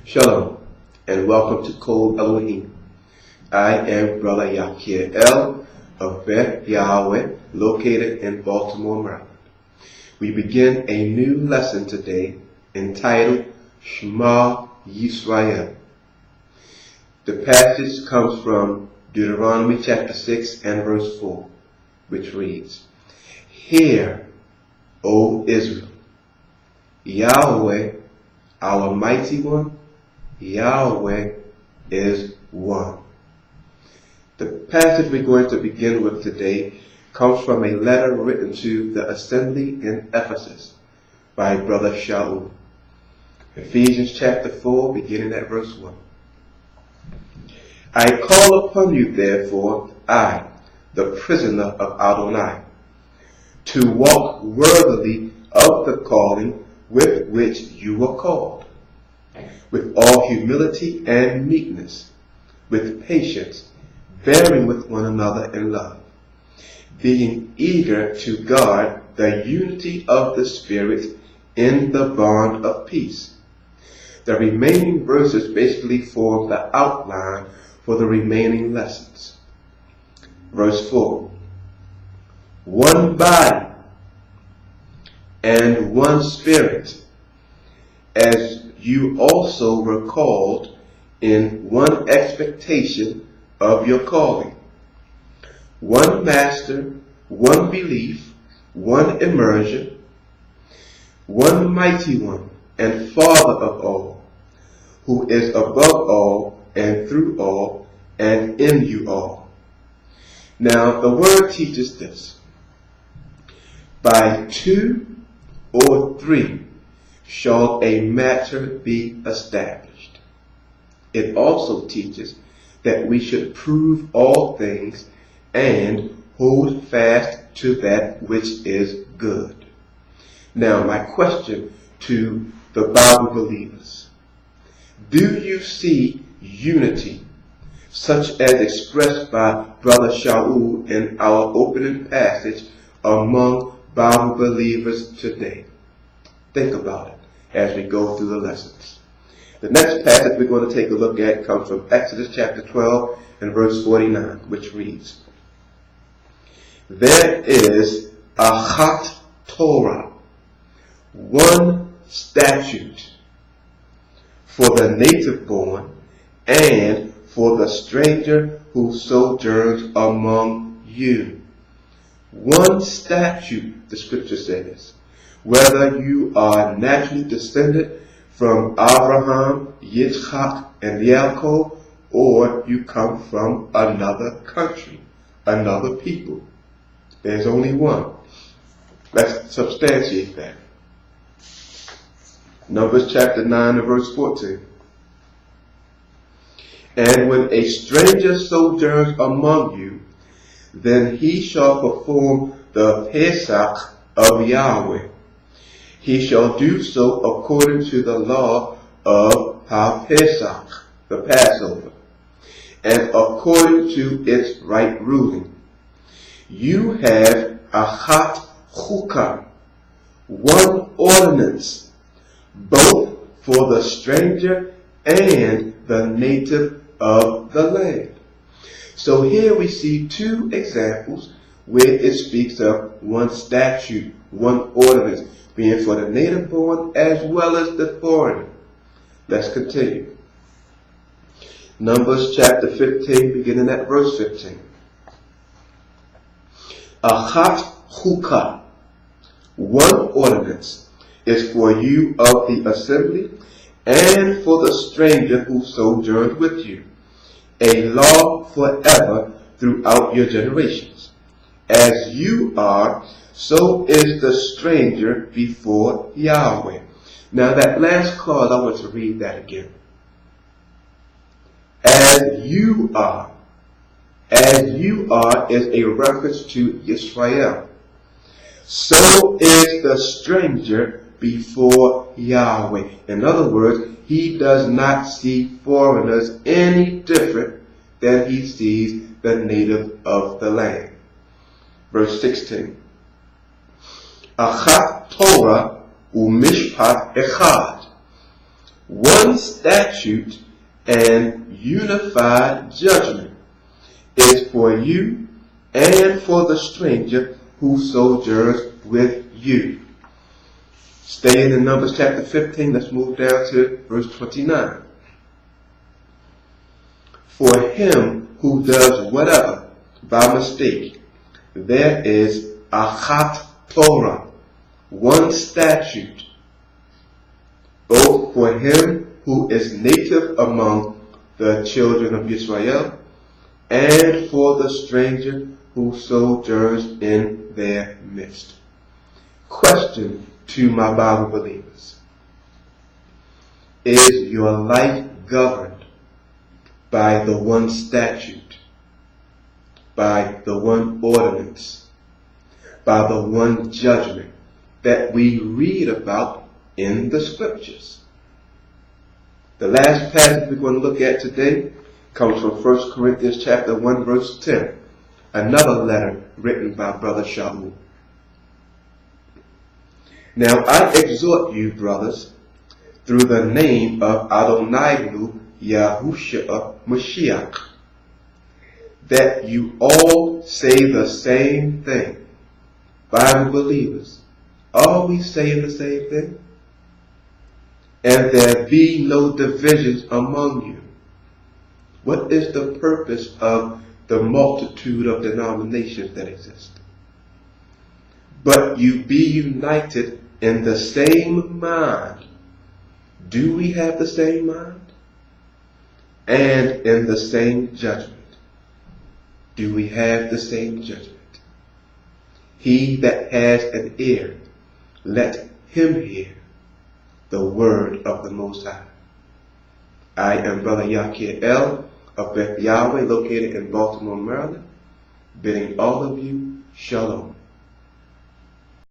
Shalom, and welcome to Qol Elohim. I am Brother Yisrael of Beth Yahweh, located in Baltimore, Maryland. We begin a new lesson today entitled Shema Yisrael. The passage comes from Deuteronomy chapter 6 and verse 4, which reads, "Hear, O Israel, Yahweh, our mighty one, Yahweh is one." The passage we're going to begin with today comes from a letter written to the assembly in Ephesus by Brother Shaul. Ephesians chapter 4, beginning at verse 1. "I call upon you, therefore, I, the prisoner of Adonai, to walk worthily of the calling with which you were called, with all humility and meekness, with patience, bearing with one another in love, being eager to guard the unity of the Spirit in the bond of peace." The remaining verses basically form the outline for the remaining lessons. Verse 4, "One body and one spirit, as you also were called in one expectation of your calling. One master, one belief, one immersion, one mighty one and Father of all, who is above all and through all and in you all." Now the word teaches this: by two or three shall a matter be established. It also teaches that we should prove all things and hold fast to that which is good. Now my question to the Bible believers: do you see unity such as expressed by Brother Shaul in our opening passage among Bible believers today? Think about it as we go through the lessons. The next passage we're going to take a look at comes from Exodus chapter 12 and verse 49, which reads, "There is Achat Torah, one statute, for the native born and for the stranger who sojourns among you." One statute, the scripture says, whether you are naturally descended from Abraham, Yitzchak, and Yaakov, or you come from another country, another people. There's only one. Let's substantiate that. Numbers chapter 9 and verse 14. "And when a stranger sojourns among you, then he shall perform the Pesach of Yahweh. He shall do so according to the law of HaPesach, the Passover, and according to its right ruling. You have Achat Chukah, one ordinance, both for the stranger and the native of the land." So here we see two examples where it speaks of one statute, one ordinance, being for the native born as well as the foreigner. Let's continue. Numbers chapter 15, beginning at verse 15. "Achat Chukah, one ordinance, is for you of the assembly and for the stranger who sojourns with you, a law forever throughout your generations. As you are, so is the stranger before Yahweh." Now that last clause, I want to read that again. As you are is a reference to Yisrael. So is the stranger before Yahweh. In other words, he does not see foreigners any different than he sees the native of the land. Verse 16. "Achat Torah u'mishpat echad, one statute and unified judgment is for you and for the stranger who sojourns with you. Staying in Numbers chapter 15, let's move down to verse 29. For him who does whatever by mistake, there is achat Torah, one statute, both for him who is native among the children of Yisrael and for the stranger who sojourns in their midst. Question to my Bible believers. Is your life governed by the one statute, by the one ordinance, by the one judgment that we read about in the scriptures? The last passage we're going to look at today comes from 1 Corinthians chapter 1 verse 10, another letter written by Brother Shaul. Now I exhort you, brothers, through the name of Adonai Yahushua Mashiach, that you all say the same thing. Bible believers, are we saying the same thing? And there be no divisions among you. What is the purpose of the multitude of denominations that exist? But you be united in the same mind. Do we have the same mind? And in the same judgment. Do we have the same judgment? He that has an ear, let him hear the word of the Most High. I am Brother Yakiel of Beth Yahweh, located in Baltimore, Maryland, bidding all of you shalom.